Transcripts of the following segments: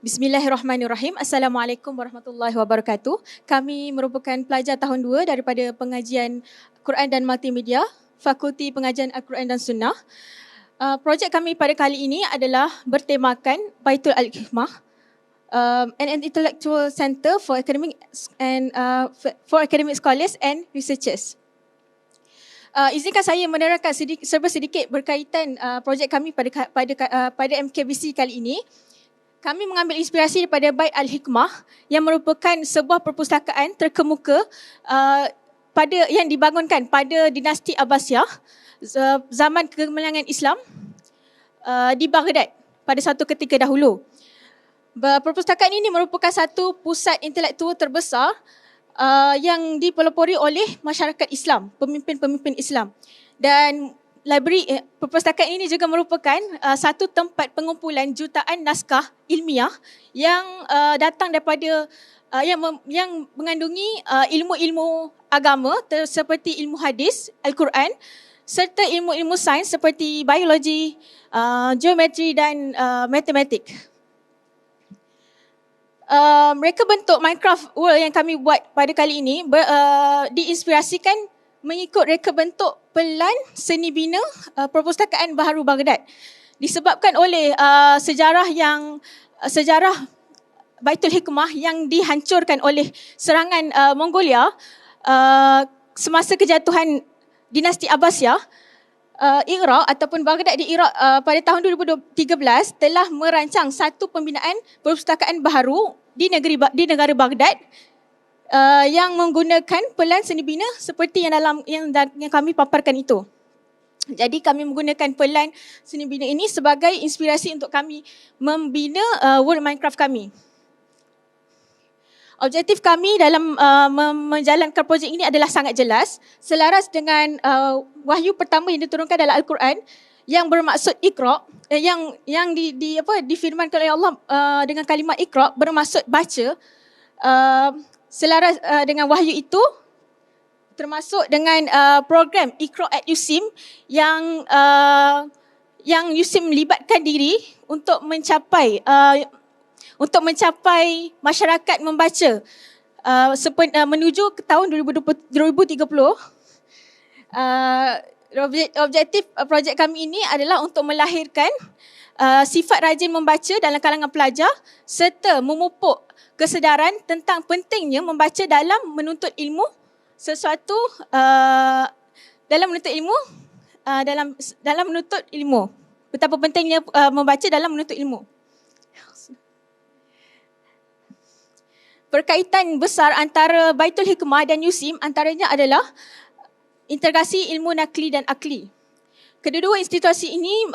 Bismillahirrahmanirrahim. Assalamualaikum warahmatullahi wabarakatuh. Kami merupakan pelajar tahun 2 daripada pengajian Quran dan Multimedia, Fakulti Pengajian Al-Quran dan Sunnah. Projek kami pada kali ini adalah bertemakan Baitul Al-Hikmah, an intellectual center for academic scholars and researchers. Izinkan saya menerangkan serba sedikit berkaitan projek kami pada MKBC kali ini. Kami mengambil inspirasi daripada Bait Al-Hikmah yang merupakan sebuah perpustakaan terkemuka yang dibangunkan pada dinasti Abbasiyah zaman kegemerlangan Islam di Baghdad pada satu ketika dahulu. Perpustakaan ini merupakan satu pusat intelektual terbesar yang dipelopori oleh masyarakat Islam, pemimpin-pemimpin Islam. Dan perpustakaan ini juga merupakan satu tempat pengumpulan jutaan naskah ilmiah yang datang daripada yang mengandungi ilmu-ilmu agama seperti ilmu hadis, Al-Quran, serta ilmu-ilmu sains seperti biologi, geometri dan matematik. Mereka bentuk Minecraft World yang kami buat pada kali ini diinspirasikan mengikut reka bentuk pelan seni bina Perpustakaan Baharu Baghdad. Disebabkan oleh sejarah Baitul Hikmah yang dihancurkan oleh serangan Mongolia semasa kejatuhan dinasti Abbasiyah, Iraq ataupun Baghdad di Iraq pada tahun 2013 telah merancang satu pembinaan perpustakaan baharu di negara Baghdad yang menggunakan pelan seni bina seperti yang kami paparkan itu. Jadi kami menggunakan pelan seni bina ini sebagai inspirasi untuk kami membina World Minecraft kami. Objektif kami dalam menjalankan projek ini adalah sangat jelas, selaras dengan wahyu pertama yang diturunkan dalam Al-Quran yang bermaksud Iqra, yang difirmankan oleh Allah dengan kalimat Iqra bermaksud baca. Selaras dengan wahyu itu, termasuk dengan program Iqra at USIM yang USIM libatkan diri untuk mencapai masyarakat membaca menuju ke tahun 2030. Objektif projek kami ini adalah untuk melahirkan sifat rajin membaca dalam kalangan pelajar serta memupuk kesedaran tentang pentingnya membaca dalam menuntut ilmu dalam menuntut ilmu. Betapa pentingnya membaca dalam menuntut ilmu. Berkaitan besar antara Baitul Hikmah dan USIM antaranya adalah integrasi ilmu nakli dan akli. Kedua-dua institusi ini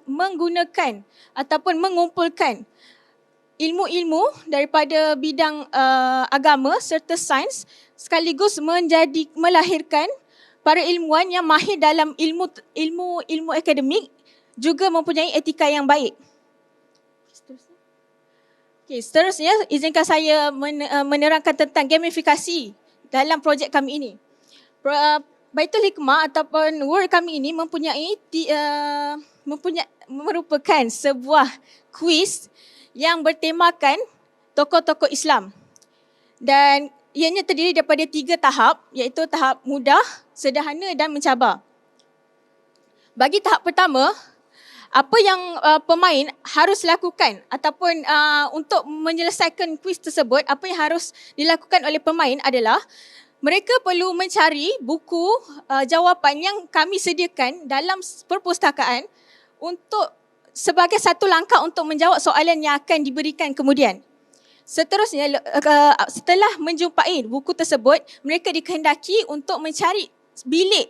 menggunakan ataupun mengumpulkan ilmu-ilmu daripada bidang agama serta sains sekaligus melahirkan para ilmuwan yang mahir dalam ilmu akademik juga mempunyai etika yang baik. Seterusnya izinkan saya menerangkan tentang gamifikasi dalam projek kami ini. Baitul Hikmah ataupun World kami ini merupakan sebuah kuis yang bertemakan tokoh-tokoh Islam. Dan ianya terdiri daripada 3 tahap, iaitu tahap mudah, sederhana dan mencabar. Bagi tahap pertama, apa yang pemain harus lakukan ataupun untuk menyelesaikan kuis tersebut, apa yang harus dilakukan oleh pemain adalah mereka perlu mencari buku jawapan yang kami sediakan dalam perpustakaan sebagai satu langkah untuk menjawab soalan yang akan diberikan kemudian. Seterusnya, setelah menjumpai buku tersebut, mereka dikehendaki untuk mencari bilik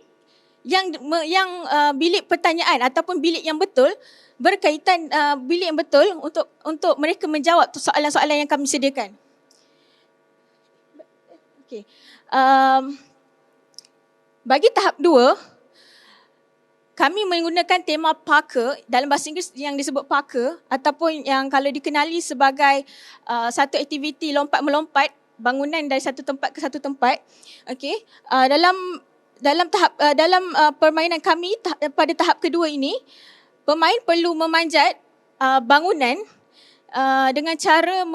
bilik pertanyaan ataupun bilik yang betul berkaitan bilik yang betul untuk mereka menjawab soalan-soalan yang kami sediakan. Okey. Bagi tahap 2, kami menggunakan tema Parker, dalam bahasa Inggeris yang disebut Parker ataupun yang kalau dikenali sebagai satu aktiviti lompat-melompat bangunan dari satu tempat ke satu tempat. Okey. Dalam permainan kami pada tahap kedua ini, pemain perlu memanjat bangunan dengan cara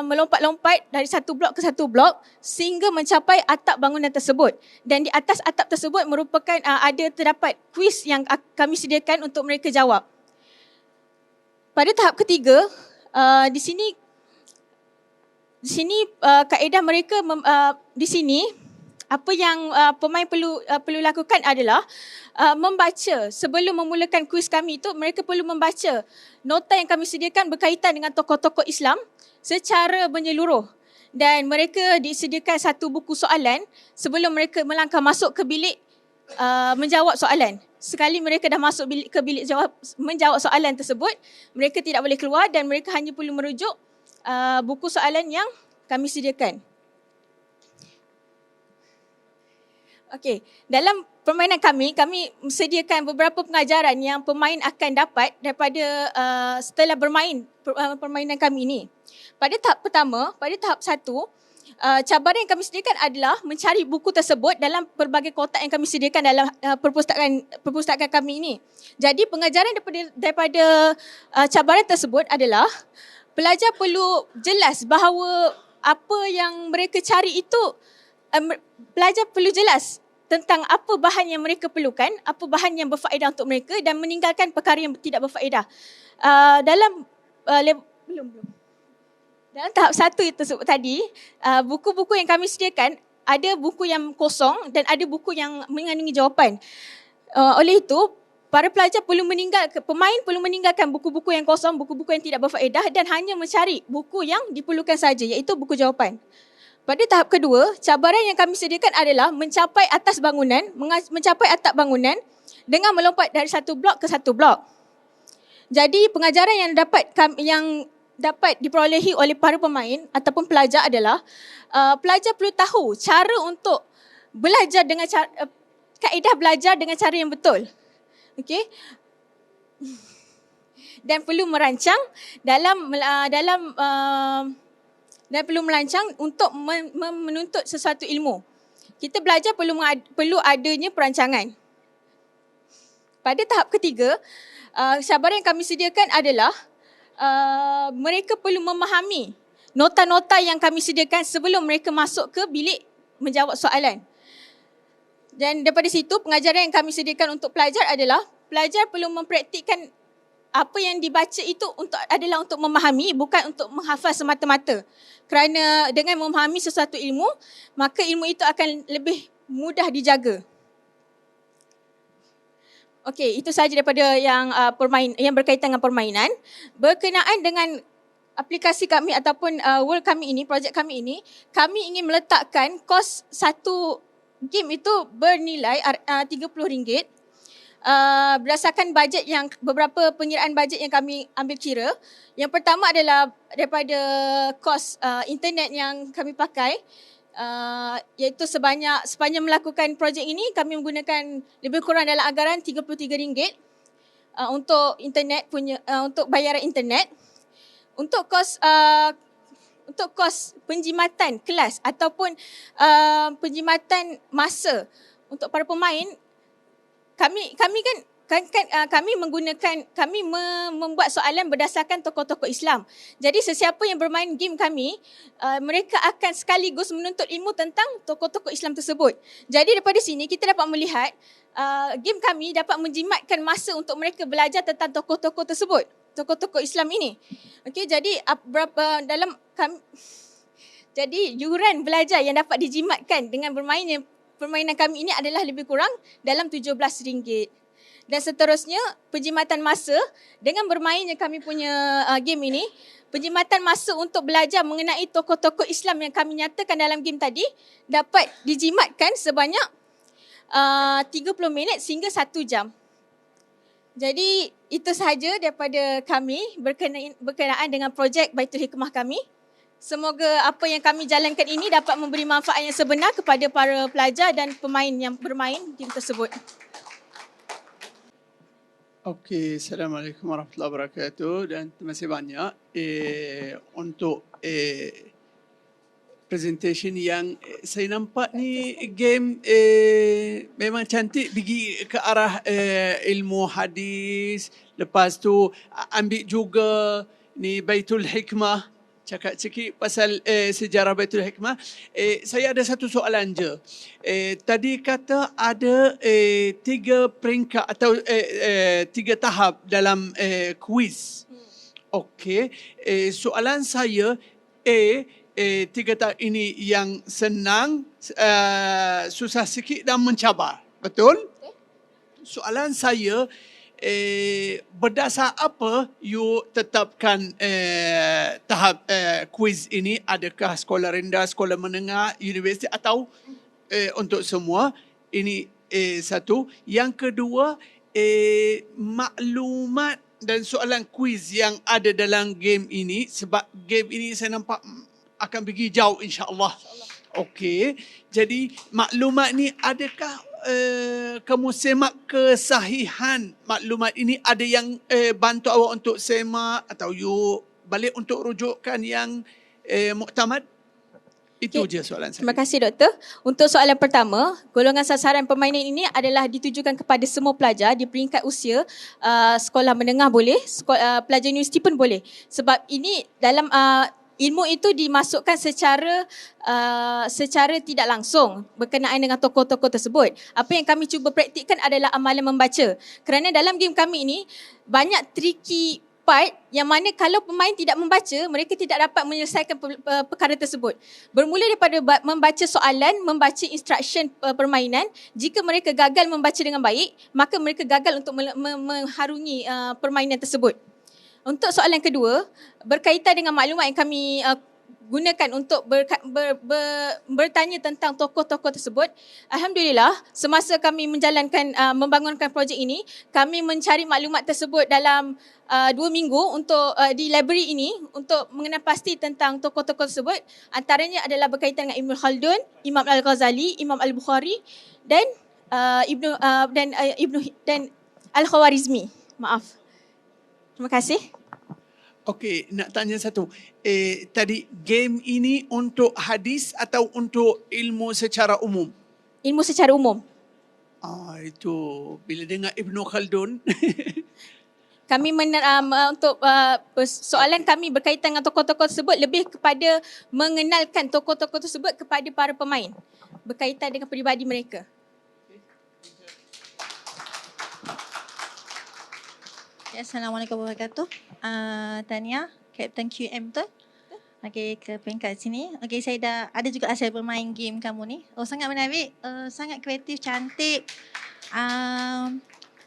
melompat-lompat dari satu blok ke satu blok sehingga mencapai atap bangunan tersebut. Dan di atas atap tersebut merupakan terdapat kuis yang kami sediakan untuk mereka jawab. Pada tahap ketiga, di sini kaedah mereka di sini apa yang pemain perlu lakukan adalah membaca. Sebelum memulakan kuis kami itu, mereka perlu membaca nota yang kami sediakan berkaitan dengan tokoh-tokoh Islam secara menyeluruh. Dan mereka disediakan satu buku soalan sebelum mereka melangkah masuk ke bilik menjawab soalan. Sekali mereka dah masuk ke bilik menjawab soalan tersebut, mereka tidak boleh keluar dan mereka hanya perlu merujuk buku soalan yang kami sediakan. Okey, dalam permainan kami sediakan beberapa pengajaran yang pemain akan dapat daripada setelah bermain permainan kami ini. Pada tahap pertama, pada tahap 1, cabaran yang kami sediakan adalah mencari buku tersebut dalam pelbagai kotak yang kami sediakan dalam perpustakaan kami ini. Jadi pengajaran daripada cabaran tersebut adalah pelajar perlu jelas bahawa apa yang mereka cari itu, pelajar perlu jelas tentang apa bahan yang mereka perlukan, apa bahan yang berfaedah untuk mereka dan meninggalkan perkara yang tidak berfaedah. Dalam tahap 1 itu tadi, buku-buku yang kami sediakan, ada buku yang kosong dan ada buku yang mengandungi jawapan. Oleh itu, para pelajar pemain perlu meninggalkan buku-buku yang kosong, buku-buku yang tidak berfaedah dan hanya mencari buku yang diperlukan saja, iaitu buku jawapan. Pada tahap kedua, cabaran yang kami sediakan adalah mencapai atap bangunan dengan melompat dari satu blok ke satu blok. Jadi pengajaran yang dapat diperolehi oleh para pemain ataupun pelajar adalah pelajar perlu tahu cara untuk belajar dengan kaedah belajar dengan cara yang betul. Okey. Dan perlu merancang dan perlu merancang untuk menuntut sesuatu ilmu. Kita belajar perlu adanya perancangan. Pada tahap ketiga, cabaran yang kami sediakan adalah mereka perlu memahami nota-nota yang kami sediakan sebelum mereka masuk ke bilik menjawab soalan. Dan daripada situ, pengajaran yang kami sediakan untuk pelajar adalah pelajar perlu mempraktikkan apa yang dibaca itu adalah untuk memahami, bukan untuk menghafal semata-mata. Kerana dengan memahami sesuatu ilmu, maka ilmu itu akan lebih mudah dijaga. Okey, itu sahaja daripada yang berkaitan dengan permainan. Berkenaan dengan aplikasi kami ataupun world kami ini, projek kami ini, kami ingin meletakkan kos satu game itu bernilai RM30. Berdasarkan beberapa pengiraan bajet yang kami ambil kira. Yang pertama adalah daripada kos internet yang kami pakai, iaitu sepanjang melakukan projek ini kami menggunakan lebih kurang dalam anggaran RM33 untuk internet untuk bayaran internet. Untuk kos penjimatan kelas ataupun penjimatan masa untuk para pemain, kami membuat soalan berdasarkan tokoh-tokoh Islam. Jadi sesiapa yang bermain game kami, mereka akan sekaligus menuntut ilmu tentang tokoh-tokoh Islam tersebut. Jadi daripada sini kita dapat melihat game kami dapat menjimatkan masa untuk mereka belajar tentang tokoh-tokoh tersebut, tokoh-tokoh Islam ini. Okey, jadi jadi yuran belajar yang dapat dijimatkan dengan permainan kami ini adalah lebih kurang dalam RM17. Dan seterusnya, penjimatan masa dengan bermainnya kami punya game ini, penjimatan masa untuk belajar mengenai tokoh-tokoh Islam yang kami nyatakan dalam game tadi dapat dijimatkan sebanyak 30 minit sehingga 1 jam. Jadi itu sahaja daripada kami berkenaan dengan projek Baitul Hikmah kami. Semoga apa yang kami jalankan ini dapat memberi manfaat yang sebenar kepada para pelajar dan pemain yang bermain game tersebut. Okey, Assalamualaikum warahmatullahi wabarakatuh dan terima kasih banyak untuk presentation yang saya nampak ni game memang cantik, pergi ke arah ilmu hadis, lepas tu ambil juga ni Baitul Hikmah, cakap sikit pasal sejarah Baitul Hikmah. Saya ada satu soalan je. Tadi kata ada 3 peringkat atau 3 tahap dalam kuis. Okey, soalan saya, 3 tahap ini yang senang, susah sikit dan mencabar. Betul? Soalan saya, berdasar apa you tetapkan tahap kuis ini? Adakah sekolah rendah, sekolah menengah, universiti atau untuk semua? Ini satu. Yang kedua, maklumat dan soalan kuis yang ada dalam game ini, sebab game ini saya nampak akan pergi jauh insya-Allah. Okey, jadi maklumat ni adakah kamu semak kesahihan maklumat ini? Ada yang bantu awak untuk semak atau you balik untuk rujukan yang muktamad? Itu je soalan saya. Terima kasih Doktor. Untuk soalan pertama, golongan sasaran permainan ini adalah ditujukan kepada semua pelajar di peringkat usia sekolah menengah boleh, pelajar universiti pun boleh. Sebab ini dalam ilmu itu dimasukkan secara tidak langsung berkenaan dengan tokoh-tokoh tersebut. Apa yang kami cuba praktikkan adalah amalan membaca. Kerana dalam game kami ini banyak tricky part yang mana kalau pemain tidak membaca, mereka tidak dapat menyelesaikan perkara tersebut. Bermula daripada membaca soalan, membaca instruction permainan. Jika mereka gagal membaca dengan baik, maka mereka gagal untuk mengharungi permainan tersebut. Untuk soalan kedua, berkaitan dengan maklumat yang kami gunakan untuk bertanya tentang tokoh-tokoh tersebut. Alhamdulillah, semasa kami menjalankan, membangunkan projek ini, kami mencari maklumat tersebut dalam 2 minggu untuk di library ini untuk mengenal pasti tentang tokoh-tokoh tersebut. Antaranya adalah berkaitan dengan Ibn Khaldun, Imam Al-Ghazali, Imam Al-Bukhari dan Ibn Al-Khawarizmi. Maaf. Terima kasih. Okey, nak tanya satu. Tadi game ini untuk hadis atau untuk ilmu secara umum? Ilmu secara umum. Itu bila dengar Ibnu Khaldun. Kami untuk soalan kami berkaitan dengan tokoh-tokoh tersebut lebih kepada mengenalkan tokoh-tokoh tersebut kepada para pemain berkaitan dengan peribadi mereka. Assalamualaikum warahmatullahi wabarakatuh. Tania, Kapten QM betul? Okey, ke peringkat sini. Okey, saya dah ada juga saya bermain game kamu ni. Oh, sangat menarik, sangat kreatif, cantik.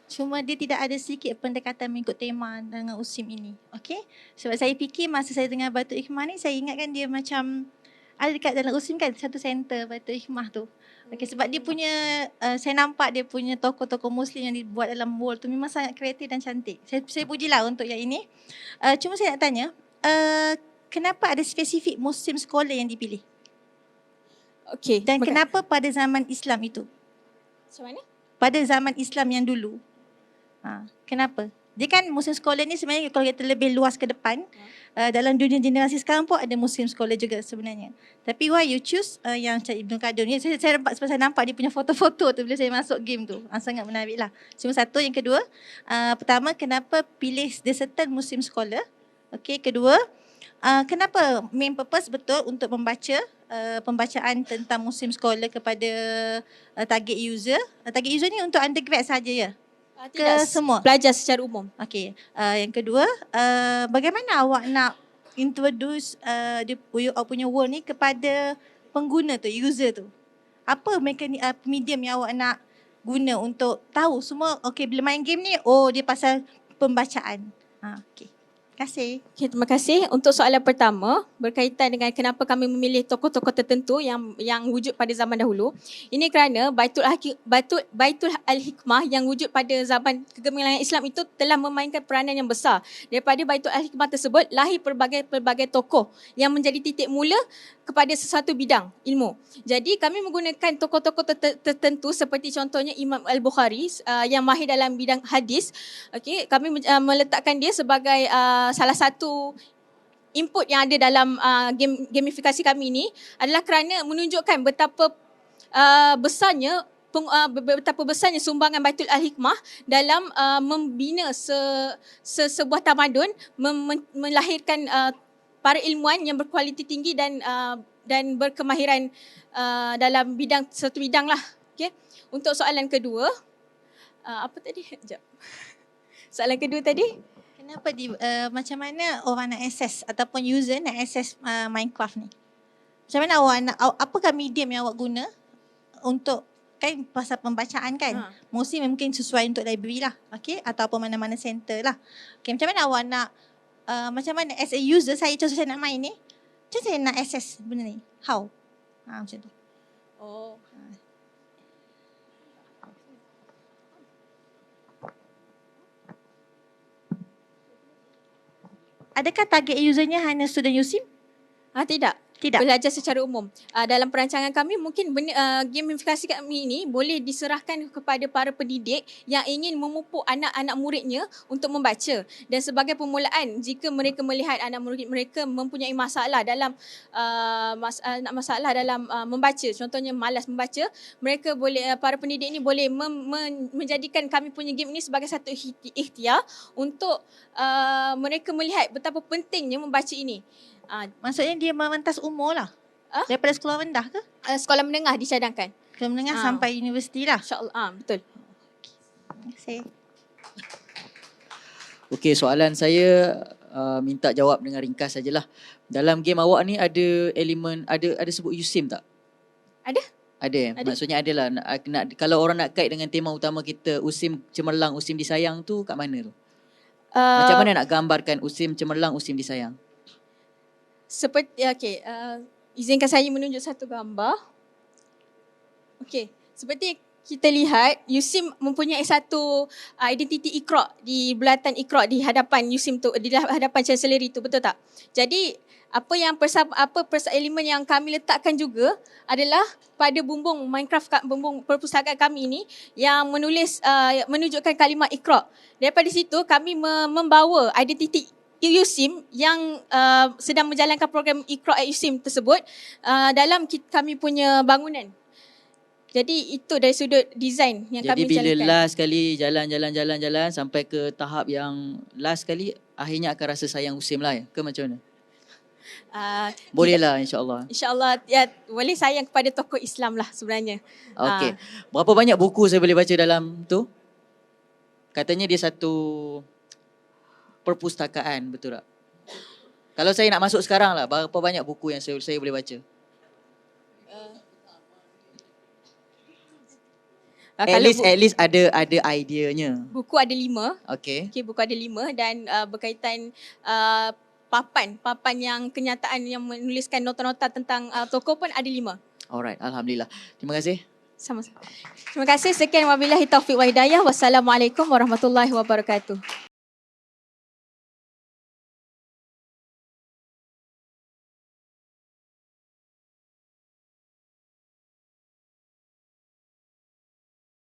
Cuma dia tidak ada sedikit pendekatan mengikut tema dengan USIM ini. Okey? Sebab saya fikir masa saya dengar Baitul Hikmah ni, saya ingatkan dia macam ada dekat dalam USIM kan, satu center Baitul Hikmah tu. Okay, sebab dia punya, saya nampak dia punya tokoh-tokoh Muslim yang dibuat dalam world tu memang sangat kreatif dan cantik. Saya pujilah untuk yang ini. Cuma saya nak tanya, kenapa ada spesifik Muslim scholar yang dipilih? Okey. Dan kenapa pada zaman Islam itu? Macam mana? Pada zaman Islam yang dulu. Kenapa? Dia kan Muslim scholar ni sebenarnya kalau kita lebih luas ke depan, dalam dunia generasi sekarang pun ada Muslim scholar juga sebenarnya. Tapi why you choose yang Cik Ibn Khaldun ni? Saya nampak dia punya foto-foto tu bila saya masuk game tu. Sangat menarik lah. Cuma satu. Yang kedua, pertama, kenapa pilih the certain Muslim scholar? Okay, kedua, kenapa main purpose betul untuk membaca pembacaan tentang Muslim scholar kepada target user? Target user ni untuk undergrad saja ya? Ke semua? Pelajar secara umum. Okey. Yang kedua, bagaimana awak nak introduce dia punya world ni kepada pengguna tu, user tu? Apa medium yang awak nak guna untuk tahu semua, okey bila main game ni, dia pasal pembacaan. Okey. Terima kasih. Okay, terima kasih. Untuk soalan pertama berkaitan dengan kenapa kami memilih tokoh-tokoh tertentu yang wujud pada zaman dahulu. Ini kerana Baitul Al-Hikmah yang wujud pada zaman kegemilangan Islam itu telah memainkan peranan yang besar. Daripada Baitul Al-Hikmah tersebut lahir pelbagai tokoh yang menjadi titik mula kepada sesuatu bidang ilmu. Jadi kami menggunakan tokoh-tokoh tertentu seperti contohnya Imam Al-Bukhari yang mahir dalam bidang hadis. Okey, kami meletakkan dia sebagai salah satu input yang ada dalam gamifikasi kami ini adalah kerana menunjukkan betapa besarnya betapa besarnya sumbangan Baitul Al-Hikmah dalam membina sebuah tamadun, melahirkan para ilmuwan yang berkualiti tinggi dan berkemahiran dalam satu bidang lah. Okay. Untuk soalan kedua, apa tadi? Sekejap. Soalan kedua tadi? Kenapa macam mana orang nak akses ataupun user nak akses Minecraft ni? Macam mana apakah medium yang awak guna untuk, kan pasal pembacaan kan? Mostly mungkin sesuai untuk library lah, okay? Ataupun mana-mana center lah. Okay, macam mana awak nak, macam mana as a user, contoh saya nak main ni, macam saya nak akses benda ni? How? Macam tu. Oh. Adakah target usernya hanya student USIM? Tidak. Tidak. Belajar secara umum. Dalam perancangan kami mungkin gamifikasi kami ini boleh diserahkan kepada para pendidik yang ingin memupuk anak-anak muridnya untuk membaca. Dan sebagai permulaan, jika mereka melihat anak murid mereka mempunyai masalah dalam membaca, contohnya malas membaca, mereka boleh, para pendidik ini boleh menjadikan kami punya game ini sebagai satu ikhtiar untuk mereka melihat betapa pentingnya membaca ini. Maksudnya dia mementas umur lah. Daripada sekolah rendah ke? Sekolah menengah dicadangkan. Sekolah menengah sampai universiti lah. InsyaAllah. Betul. Terima kasih. Okey, soalan saya minta jawab dengan ringkas sajalah. Dalam game awak ni ada elemen, ada sebut USIM tak? Ada. Ada. Maksudnya adalah kalau orang nak kait dengan tema utama kita, USIM cemerlang, USIM disayang tu kat mana tu? Macam mana nak gambarkan USIM cemerlang, USIM disayang? Seperti, izinkan saya menunjuk satu gambar. Okey, seperti kita lihat, USIM mempunyai satu identiti Iqra di bulatan Iqra di hadapan USIM tu, di hadapan Chancellery tu, betul tak? Jadi elemen yang kami letakkan juga adalah pada bumbung Minecraft, bumbung perpustakaan kami ini yang menunjukkan kalimah Iqra. Daripada situ kami membawa identiti USIM yang sedang menjalankan program Iqra at USIM tersebut dalam kami punya bangunan. Jadi itu dari sudut design yang kami jalankan. Jadi bila last kali jalan sampai ke tahap yang last kali, akhirnya akan rasa sayang USIM lah ya? Ke macam mana? Boleh lah insyaAllah. InsyaAllah ya, boleh sayang kepada tokoh Islam lah sebenarnya. Okey. Berapa banyak buku saya boleh baca dalam tu? Katanya dia satu perpustakaan, betul tak? Kalau saya nak masuk sekarang lah, berapa banyak buku yang saya boleh baca? At least ada ideanya. Buku ada 5. Okey. Buku ada 5 dan berkaitan papan yang kenyataan yang menuliskan nota-nota tentang tokoh pun ada 5. Alright, alhamdulillah. Terima kasih. Sama-sama. Terima kasih. Sekian wabillahi taufiq wa hidayah. Wassalamualaikum warahmatullahi wabarakatuh.